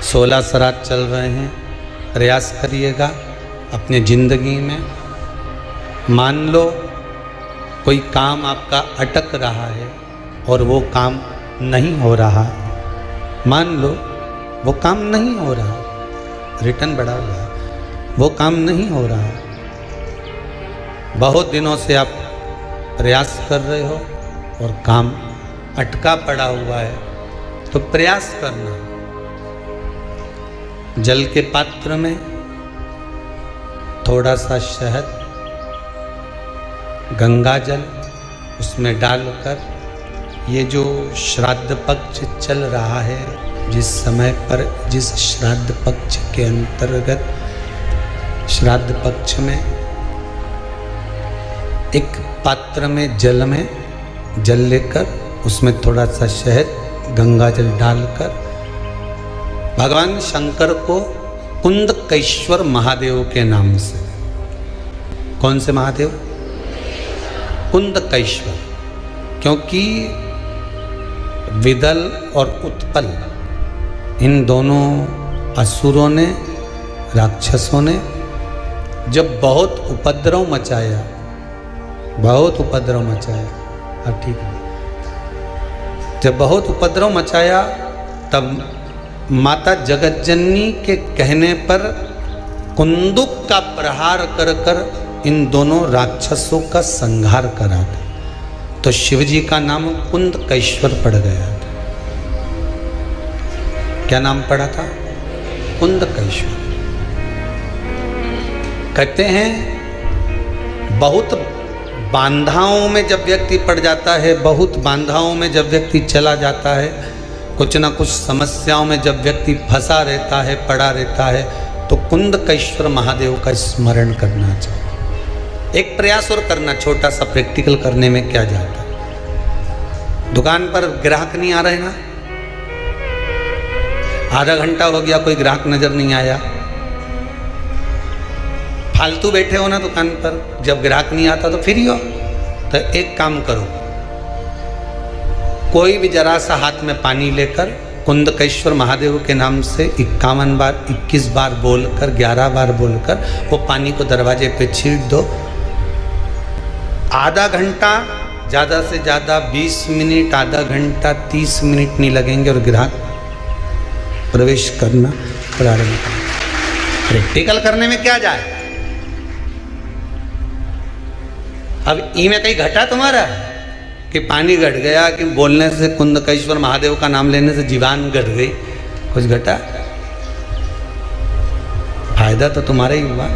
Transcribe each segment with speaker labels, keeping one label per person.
Speaker 1: 16 श्राद्ध चल रहे हैं। प्रयास करिएगा अपनी ज़िंदगी में। मान लो कोई काम आपका अटक रहा है और वो काम नहीं हो रहा, मान लो वो काम नहीं हो रहा, रिटर्न बढ़ा हुआ है, वो काम नहीं हो रहा, बहुत दिनों से आप प्रयास कर रहे हो और काम अटका पड़ा हुआ है, तो प्रयास करना। जल के पात्र में थोड़ा सा शहद, गंगा जल उसमें डालकर, ये जो श्राद्ध पक्ष चल रहा है, जिस समय पर जिस श्राद्ध पक्ष के अंतर्गत, श्राद्ध पक्ष में एक पात्र में जल लेकर उसमें थोड़ा सा शहद, गंगा जल डालकर भगवान शंकर को कुंदकेश्वर महादेव के नाम से, कौन से महादेव? कुंदकेश्वर, क्योंकि विदल और उत्पल इन दोनों असुरों ने, राक्षसों ने जब बहुत उपद्रव मचाया, अब ठीक है, जब बहुत उपद्रव मचाया तब माता जगतजननी के कहने पर कुंदुक का प्रहार कर कर इन दोनों राक्षसों का संहार करा था। तो शिवजी का नाम कुंदकेश्वर पड़ गया था। क्या नाम पड़ा था? कुंदकेश्वर। कहते हैं बहुत बांधाओं में जब व्यक्ति पड़ जाता है, बहुत बांधाओं में जब व्यक्ति चला जाता है, कुछ ना कुछ समस्याओं में जब व्यक्ति फंसा रहता है, पड़ा रहता है, तो कुंदकेश्वर महादेव का स्मरण करना चाहिए। एक प्रयास और करना, छोटा सा प्रैक्टिकल करने में क्या जाता है। दुकान पर ग्राहक नहीं आ रहे ना, आधा घंटा हो गया कोई ग्राहक नजर नहीं आया, फालतू बैठे हो ना दुकान पर, जब ग्राहक नहीं आता तो फ्री हो, तो एक काम करो, कोई भी जरा सा हाथ में पानी लेकर कुंदकेश्वर महादेव के नाम से 51 बार 21 बार बोलकर 11 बार बोलकर वो पानी को दरवाजे पे छीट दो। आधा घंटा, ज़्यादा से ज़्यादा 20 मिनट, आधा घंटा 30 मिनट नहीं लगेंगे और ग्राहक प्रवेश करना प्रारंभ करें। प्रैक्टिकल करने में क्या जाए। अब ई में कहीं घटा तुम्हारा कि पानी घट गया, कि बोलने से कुंदकेश्वर महादेव का नाम लेने से जीवान घट गई, कुछ घटा? फायदा तो तुम्हारा ही हुआ।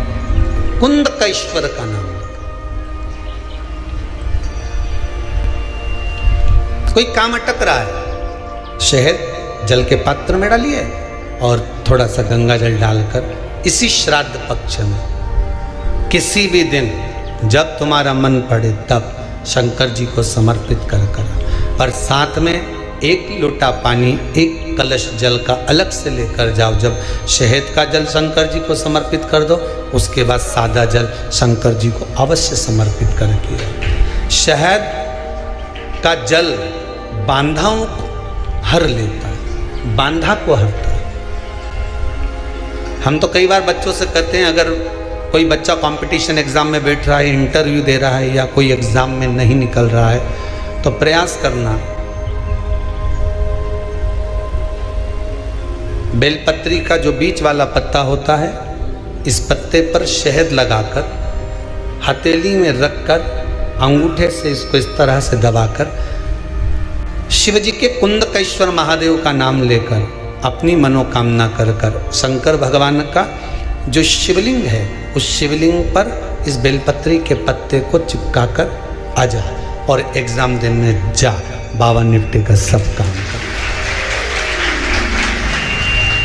Speaker 1: कुंदकेश्वर का नाम, कोई काम अटक रहा है, शहद जल के पात्र में डालिए और थोड़ा सा गंगा जल डालकर इसी श्राद्ध पक्ष में किसी भी दिन जब तुम्हारा मन पड़े तब शंकर जी को समर्पित कर और साथ में एक लोटा पानी, एक कलश जल का अलग से लेकर जाओ। जब शहद का जल शंकर जी को समर्पित कर दो, उसके बाद सादा जल शंकर जी को अवश्य समर्पित करके। शहद का जल बांधाओं को हर लेता है, बांधा को हरता है। हम तो कई बार बच्चों से कहते हैं, अगर कोई बच्चा कंपटीशन एग्ज़ाम में बैठ रहा है, इंटरव्यू दे रहा है या कोई एग्ज़ाम में नहीं निकल रहा है, तो प्रयास करना, बेलपत्री का जो बीच वाला पत्ता होता है, इस पत्ते पर शहद लगाकर हथेली में रखकर अंगूठे से इसको इस तरह से दबाकर शिवजी के कुंदकेश्वर महादेव का नाम लेकर अपनी मनोकामना कर कर शंकर भगवान का जो शिवलिंग है, उस शिवलिंग पर इस बेलपत्री के पत्ते को चिपकाकर आ जा और एग्जाम देने जा, बाबा निपटे का सब काम कर।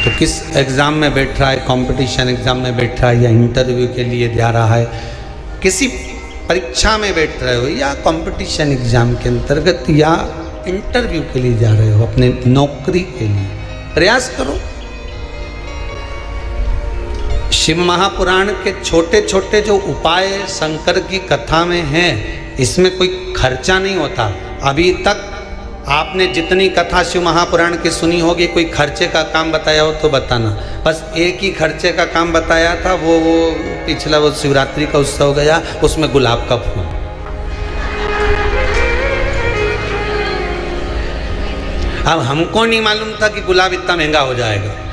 Speaker 1: तो किस एग्जाम में बैठ रहा है, कंपटीशन एग्जाम में बैठ रहा है या इंटरव्यू के लिए जा रहा है, किसी परीक्षा में बैठ रहे हो या कंपटीशन एग्जाम के अंतर्गत या इंटरव्यू के लिए जा रहे हो, अपने नौकरी के लिए प्रयास करो। शिव महापुराण के छोटे छोटे जो उपाय शंकर की कथा में हैं, इसमें कोई खर्चा नहीं होता। अभी तक आपने जितनी कथा शिव महापुराण की सुनी होगी, कोई खर्चे का काम बताया हो तो बताना। बस एक ही खर्चे का काम बताया था, वो पिछला वो शिवरात्रि का उत्सव गया, उसमें गुलाब का फूल। अब हमको नहीं मालूम था कि गुलाब इतना महंगा हो जाएगा।